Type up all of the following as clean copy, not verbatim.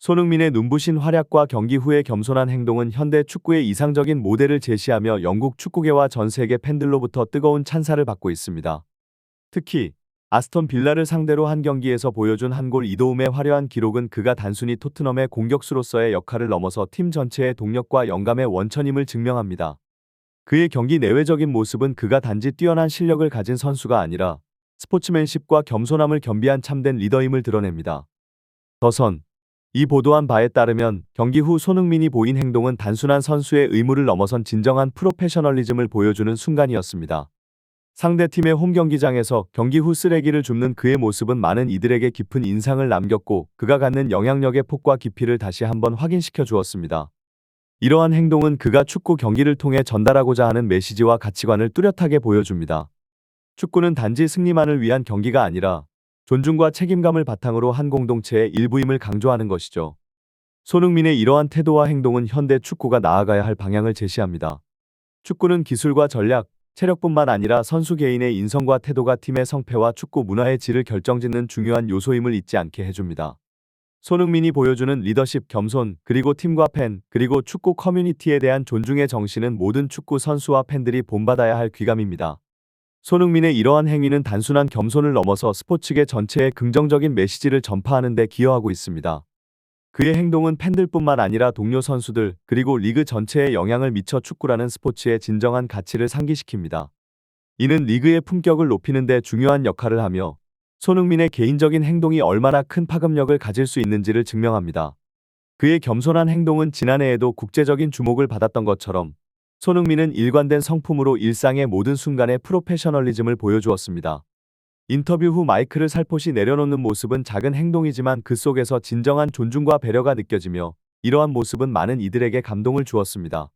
손흥민의 눈부신 활약과 경기 후의 겸손한 행동은 현대 축구의 이상적인 모델을 제시하며 영국 축구계와 전 세계 팬들로부터 뜨거운 찬사를 받고 있습니다. 특히 아스톤 빌라를 상대로 한 경기에서 보여준 한 골 2도움의 화려한 기록은 그가 단순히 토트넘의 공격수로서의 역할을 넘어서 팀 전체의 동력과 영감의 원천임을 증명합니다. 그의 경기 내외적인 모습은 그가 단지 뛰어난 실력을 가진 선수가 아니라 스포츠맨십과 겸손함을 겸비한 참된 리더임을 드러냅니다. 더선 이 보도한 바에 따르면 경기 후 손흥민이 보인 행동은 단순한 선수의 의무를 넘어선 진정한 프로페셔널리즘을 보여주는 순간이었습니다. 상대팀의 홈 경기장에서 경기 후 쓰레기를 줍는 그의 모습은 많은 이들에게 깊은 인상을 남겼고 그가 갖는 영향력의 폭과 깊이를 다시 한번 확인시켜 주었습니다. 이러한 행동은 그가 축구 경기를 통해 전달하고자 하는 메시지와 가치관을 뚜렷하게 보여줍니다. 축구는 단지 승리만을 위한 경기가 아니라 존중과 책임감을 바탕으로 한 공동체의 일부임을 강조하는 것이죠. 손흥민의 이러한 태도와 행동은 현대 축구가 나아가야 할 방향을 제시합니다. 축구는 기술과 전략, 체력뿐만 아니라 선수 개인의 인성과 태도가 팀의 성패와 축구 문화의 질을 결정짓는 중요한 요소임을 잊지 않게 해줍니다. 손흥민이 보여주는 리더십, 겸손, 그리고 팀과 팬, 그리고 축구 커뮤니티에 대한 존중의 정신은 모든 축구 선수와 팬들이 본받아야 할 귀감입니다. 손흥민의 이러한 행위는 단순한 겸손을 넘어서 스포츠계 전체에 긍정적인 메시지를 전파하는 데 기여하고 있습니다. 그의 행동은 팬들뿐만 아니라 동료 선수들, 그리고 리그 전체에 영향을 미쳐 축구라는 스포츠의 진정한 가치를 상기시킵니다. 이는 리그의 품격을 높이는 데 중요한 역할을 하며 손흥민의 개인적인 행동이 얼마나 큰 파급력을 가질 수 있는지를 증명합니다. 그의 겸손한 행동은 지난해에도 국제적인 주목을 받았던 것처럼 손흥민은 일관된 성품으로 일상의 모든 순간에 프로페셔널리즘을 보여주었습니다. 인터뷰 후 마이크를 살포시 내려놓는 모습은 작은 행동이지만 그 속에서 진정한 존중과 배려가 느껴지며 이러한 모습은 많은 이들에게 감동을 주었습니다.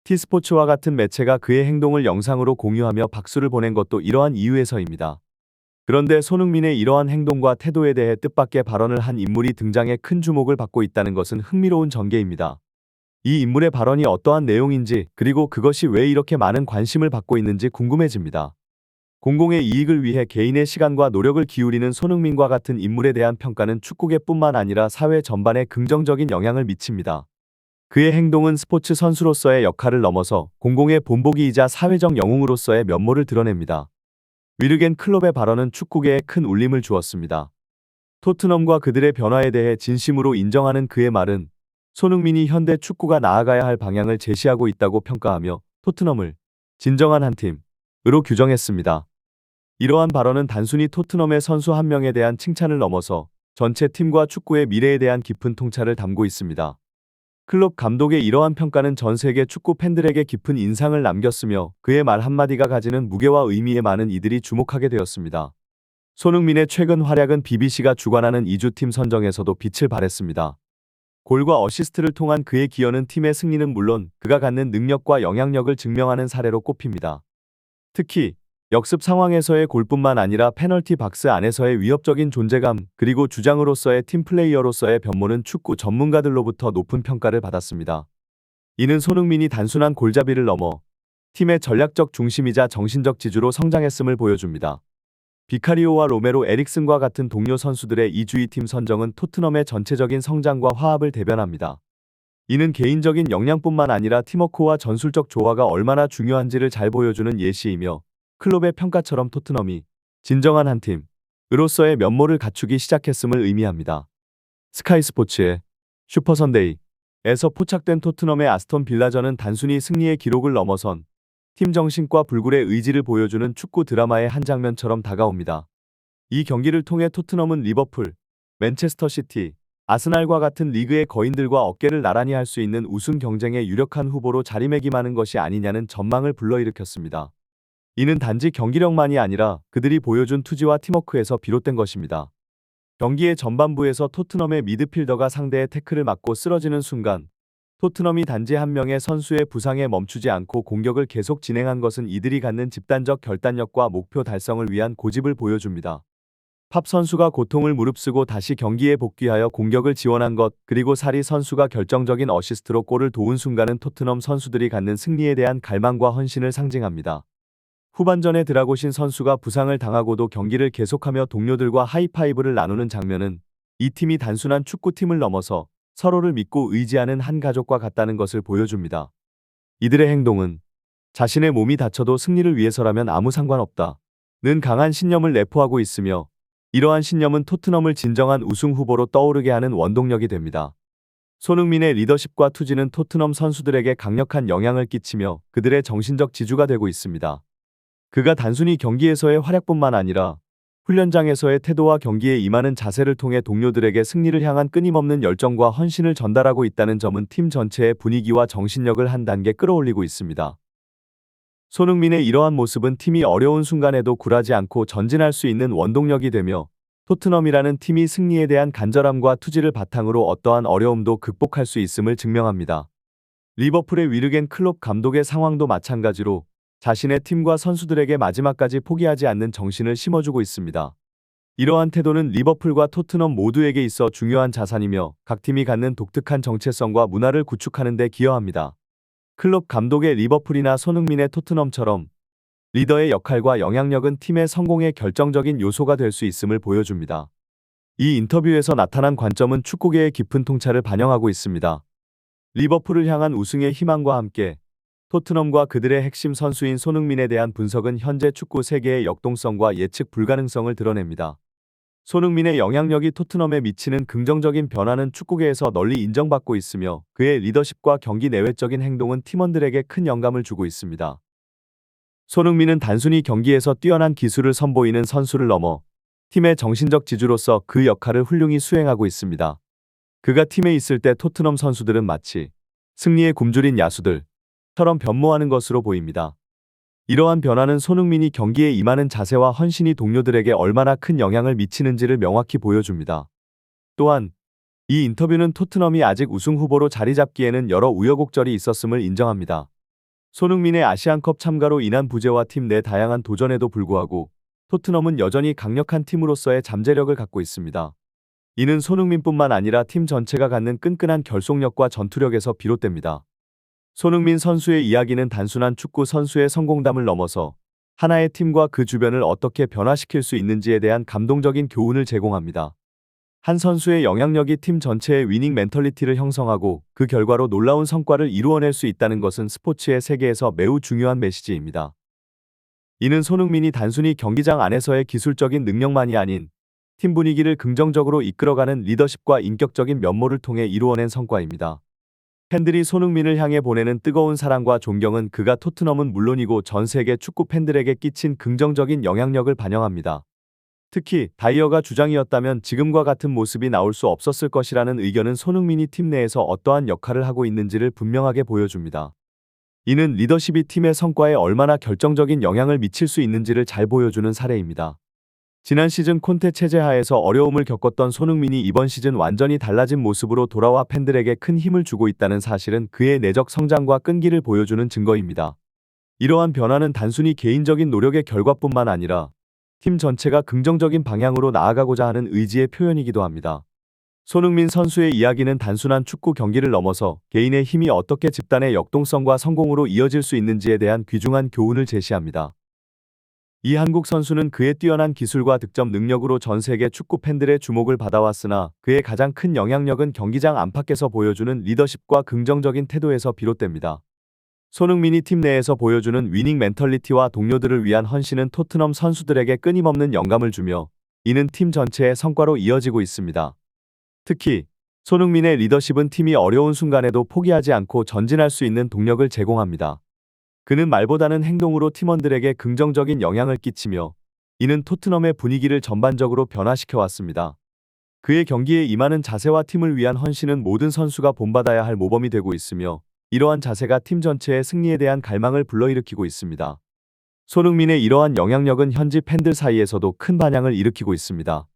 T스포츠와 같은 매체가 그의 행동을 영상으로 공유하며 박수를 보낸 것도 이러한 이유에서입니다. 그런데 손흥민의 이러한 행동과 태도에 대해 뜻밖의 발언을 한 인물이 등장해 큰 주목을 받고 있다는 것은 흥미로운 전개입니다. 이 인물의 발언이 어떠한 내용인지 그리고 그것이 왜 이렇게 많은 관심을 받고 있는지 궁금해집니다. 공공의 이익을 위해 개인의 시간과 노력을 기울이는 손흥민과 같은 인물에 대한 평가는 축구계뿐만 아니라 사회 전반에 긍정적인 영향을 미칩니다. 그의 행동은 스포츠 선수로서의 역할을 넘어서 공공의 본보기이자 사회적 영웅으로서의 면모를 드러냅니다. 위르겐 클롭의 발언은 축구계에 큰 울림을 주었습니다. 토트넘과 그들의 변화에 대해 진심으로 인정하는 그의 말은 손흥민이 현대 축구가 나아가야 할 방향을 제시하고 있다고 평가하며 토트넘을 진정한 한 팀으로 규정했습니다. 이러한 발언은 단순히 토트넘의 선수 한 명에 대한 칭찬을 넘어서 전체 팀과 축구의 미래에 대한 깊은 통찰을 담고 있습니다. 클롭 감독의 이러한 평가는 전 세계 축구 팬들에게 깊은 인상을 남겼으며 그의 말 한마디가 가지는 무게와 의미에 많은 이들이 주목하게 되었습니다. 손흥민의 최근 활약은 BBC가 주관하는 2주 팀 선정에서도 빛을 발했습니다. 골과 어시스트를 통한 그의 기여는 팀의 승리는 물론 그가 갖는 능력과 영향력을 증명하는 사례로 꼽힙니다. 특히 역습 상황에서의 골뿐만 아니라 페널티 박스 안에서의 위협적인 존재감, 그리고 주장으로서의 팀플레이어로서의 변모는 축구 전문가들로부터 높은 평가를 받았습니다. 이는 손흥민이 단순한 골잡이를 넘어 팀의 전략적 중심이자 정신적 지주로 성장했음을 보여줍니다. 비카리오와 로메로 에릭슨과 같은 동료 선수들의 2주의 팀 선정은 토트넘의 전체적인 성장과 화합을 대변합니다. 이는 개인적인 역량뿐만 아니라 팀워크와 전술적 조화가 얼마나 중요한지를 잘 보여주는 예시이며 클롭의 평가처럼 토트넘이 진정한 한 팀으로서의 면모를 갖추기 시작했음을 의미합니다. 스카이 스포츠의 슈퍼선데이에서 포착된 토트넘의 아스톤 빌라전은 단순히 승리의 기록을 넘어선 팀 정신과 불굴의 의지를 보여주는 축구 드라마의 한 장면처럼 다가옵니다. 이 경기를 통해 토트넘은 리버풀, 맨체스터 시티, 아스날과 같은 리그의 거인들과 어깨를 나란히 할 수 있는 우승 경쟁의 유력한 후보로 자리매김하는 것이 아니냐는 전망을 불러일으켰습니다. 이는 단지 경기력만이 아니라 그들이 보여준 투지와 팀워크에서 비롯된 것입니다. 경기의 전반부에서 토트넘의 미드필더가 상대의 태클을 맞고 쓰러지는 순간 토트넘이 단지 한 명의 선수의 부상에 멈추지 않고 공격을 계속 진행한 것은 이들이 갖는 집단적 결단력과 목표 달성을 위한 고집을 보여줍니다. 팝 선수가 고통을 무릅쓰고 다시 경기에 복귀하여 공격을 지원한 것, 그리고 사리 선수가 결정적인 어시스트로 골을 도운 순간은 토트넘 선수들이 갖는 승리에 대한 갈망과 헌신을 상징합니다. 후반전에 드라고신 선수가 부상을 당하고도 경기를 계속하며 동료들과 하이파이브를 나누는 장면은 이 팀이 단순한 축구팀을 넘어서 서로를 믿고 의지하는 한 가족과 같다는 것을 보여줍니다. 이들의 행동은 자신의 몸이 다쳐도 승리를 위해서라면 아무 상관없다 는 강한 신념을 내포하고 있으며, 이러한 신념은 토트넘을 진정한 우승 후보로 떠오르게 하는 원동력이 됩니다. 손흥민의 리더십과 투지는 토트넘 선수들에게 강력한 영향을 끼치며 그들의 정신적 지주가 되고 있습니다. 그가 단순히 경기에서의 활약뿐만 아니라 훈련장에서의 태도와 경기에 임하는 자세를 통해 동료들에게 승리를 향한 끊임없는 열정과 헌신을 전달하고 있다는 점은 팀 전체의 분위기와 정신력을 한 단계 끌어올리고 있습니다. 손흥민의 이러한 모습은 팀이 어려운 순간에도 굴하지 않고 전진할 수 있는 원동력이 되며, 토트넘이라는 팀이 승리에 대한 간절함과 투지를 바탕으로 어떠한 어려움도 극복할 수 있음을 증명합니다. 리버풀의 위르겐 클롭 감독의 상황도 마찬가지로 자신의 팀과 선수들에게 마지막까지 포기하지 않는 정신을 심어주고 있습니다. 이러한 태도는 리버풀과 토트넘 모두에게 있어 중요한 자산이며 각 팀이 갖는 독특한 정체성과 문화를 구축하는 데 기여합니다. 클롭 감독의 리버풀이나 손흥민의 토트넘처럼 리더의 역할과 영향력은 팀의 성공의 결정적인 요소가 될 수 있음을 보여줍니다. 이 인터뷰에서 나타난 관점은 축구계의 깊은 통찰을 반영하고 있습니다. 리버풀을 향한 우승의 희망과 함께 토트넘과 그들의 핵심 선수인 손흥민에 대한 분석은 현재 축구 세계의 역동성과 예측 불가능성을 드러냅니다. 손흥민의 영향력이 토트넘에 미치는 긍정적인 변화는 축구계에서 널리 인정받고 있으며, 그의 리더십과 경기 내외적인 행동은 팀원들에게 큰 영감을 주고 있습니다. 손흥민은 단순히 경기에서 뛰어난 기술을 선보이는 선수를 넘어 팀의 정신적 지주로서 그 역할을 훌륭히 수행하고 있습니다. 그가 팀에 있을 때 토트넘 선수들은 마치 승리의 굶주린 야수들처럼 변모하는 것으로 보입니다. 이러한 변화는 손흥민이 경기에 임하는 자세와 헌신이 동료들에게 얼마나 큰 영향을 미치는지를 명확히 보여줍니다. 또한 이 인터뷰는 토트넘이 아직 우승 후보로 자리 잡기에는 여러 우여곡절이 있었음을 인정합니다. 손흥민의 아시안컵 참가로 인한 부재와 팀 내 다양한 도전에도 불구하고 토트넘은 여전히 강력한 팀으로서의 잠재력을 갖고 있습니다. 이는 손흥민뿐만 아니라 팀 전체가 갖는 끈끈한 결속력과 전투력에서 비롯됩니다. 손흥민 선수의 이야기는 단순한 축구 선수의 성공담을 넘어서 하나의 팀과 그 주변을 어떻게 변화시킬 수 있는지에 대한 감동적인 교훈을 제공합니다. 한 선수의 영향력이 팀 전체의 위닝 멘털리티를 형성하고 그 결과로 놀라운 성과를 이루어낼 수 있다는 것은 스포츠의 세계에서 매우 중요한 메시지입니다. 이는 손흥민이 단순히 경기장 안에서의 기술적인 능력만이 아닌 팀 분위기를 긍정적으로 이끌어가는 리더십과 인격적인 면모를 통해 이루어낸 성과입니다. 팬들이 손흥민을 향해 보내는 뜨거운 사랑과 존경은 그가 토트넘은 물론이고 전 세계 축구 팬들에게 끼친 긍정적인 영향력을 반영합니다. 특히 다이어가 주장이었다면 지금과 같은 모습이 나올 수 없었을 것이라는 의견은 손흥민이 팀 내에서 어떠한 역할을 하고 있는지를 분명하게 보여줍니다. 이는 리더십이 팀의 성과에 얼마나 결정적인 영향을 미칠 수 있는지를 잘 보여주는 사례입니다. 지난 시즌 콘테 체제 하에서 어려움을 겪었던 손흥민이 이번 시즌 완전히 달라진 모습으로 돌아와 팬들에게 큰 힘을 주고 있다는 사실은 그의 내적 성장과 끈기를 보여주는 증거입니다. 이러한 변화는 단순히 개인적인 노력의 결과뿐만 아니라 팀 전체가 긍정적인 방향으로 나아가고자 하는 의지의 표현이기도 합니다. 손흥민 선수의 이야기는 단순한 축구 경기를 넘어서 개인의 힘이 어떻게 집단의 역동성과 성공으로 이어질 수 있는지에 대한 귀중한 교훈을 제시합니다. 이 한국 선수는 그의 뛰어난 기술과 득점 능력으로 전 세계 축구 팬들의 주목을 받아왔으나 그의 가장 큰 영향력은 경기장 안팎에서 보여주는 리더십과 긍정적인 태도에서 비롯됩니다. 손흥민이 팀 내에서 보여주는 위닝 멘털리티와 동료들을 위한 헌신은 토트넘 선수들에게 끊임없는 영감을 주며, 이는 팀 전체의 성과로 이어지고 있습니다. 특히 손흥민의 리더십은 팀이 어려운 순간에도 포기하지 않고 전진할 수 있는 동력을 제공합니다. 그는 말보다는 행동으로 팀원들에게 긍정적인 영향을 끼치며, 이는 토트넘의 분위기를 전반적으로 변화시켜 왔습니다. 그의 경기에 임하는 자세와 팀을 위한 헌신은 모든 선수가 본받아야 할 모범이 되고 있으며, 이러한 자세가 팀 전체의 승리에 대한 갈망을 불러일으키고 있습니다. 손흥민의 이러한 영향력은 현지 팬들 사이에서도 큰 반향을 일으키고 있습니다.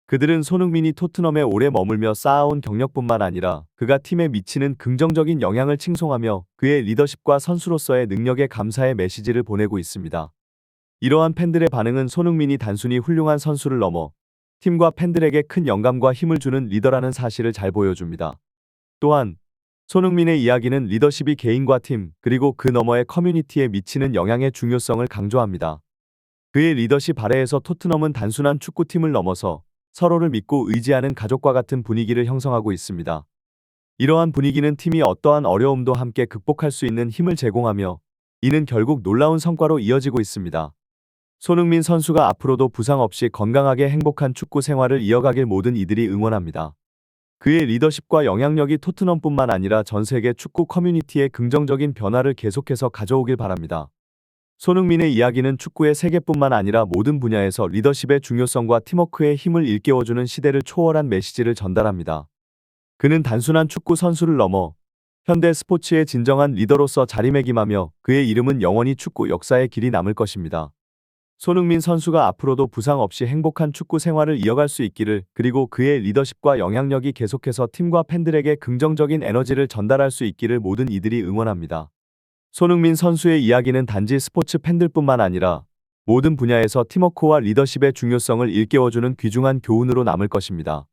그들은 손흥민이 토트넘에 오래 머물며 쌓아온 경력뿐만 아니라 그가 팀에 미치는 긍정적인 영향을 칭송하며 그의 리더십과 선수로서의 능력에 감사의 메시지를 보내고 있습니다. 이러한 팬들의 반응은 손흥민이 단순히 훌륭한 선수를 넘어 팀과 팬들에게 큰 영감과 힘을 주는 리더라는 사실을 잘 보여줍니다. 또한 손흥민의 이야기는 리더십이 개인과 팀, 그리고 그 너머의 커뮤니티에 미치는 영향의 중요성을 강조합니다. 그의 리더십 아래에서 토트넘은 단순한 축구팀을 넘어서 서로를 믿고 의지하는 가족과 같은 분위기를 형성하고 있습니다. 이러한 분위기는 팀이 어떠한 어려움도 함께 극복할 수 있는 힘을 제공하며 이는 결국 놀라운 성과로 이어지고 있습니다. 손흥민 선수가 앞으로도 부상 없이 건강하게 행복한 축구 생활을 이어가길 모든 이들이 응원합니다. 그의 리더십과 영향력이 토트넘뿐만 아니라 전 세계 축구 커뮤니티에 긍정적인 변화를 계속해서 가져오길 바랍니다. 손흥민의 이야기는 축구의 세계뿐만 아니라 모든 분야에서 리더십의 중요성과 팀워크의 힘을 일깨워주는 시대를 초월한 메시지를 전달합니다. 그는 단순한 축구 선수를 넘어 현대 스포츠의 진정한 리더로서 자리매김하며 그의 이름은 영원히 축구 역사의 길이 남을 것입니다. 손흥민 선수가 앞으로도 부상 없이 행복한 축구 생활을 이어갈 수 있기를, 그리고 그의 리더십과 영향력이 계속해서 팀과 팬들에게 긍정적인 에너지를 전달할 수 있기를 모든 이들이 응원합니다. 손흥민 선수의 이야기는 단지 스포츠 팬들뿐만 아니라 모든 분야에서 팀워크와 리더십의 중요성을 일깨워주는 귀중한 교훈으로 남을 것입니다.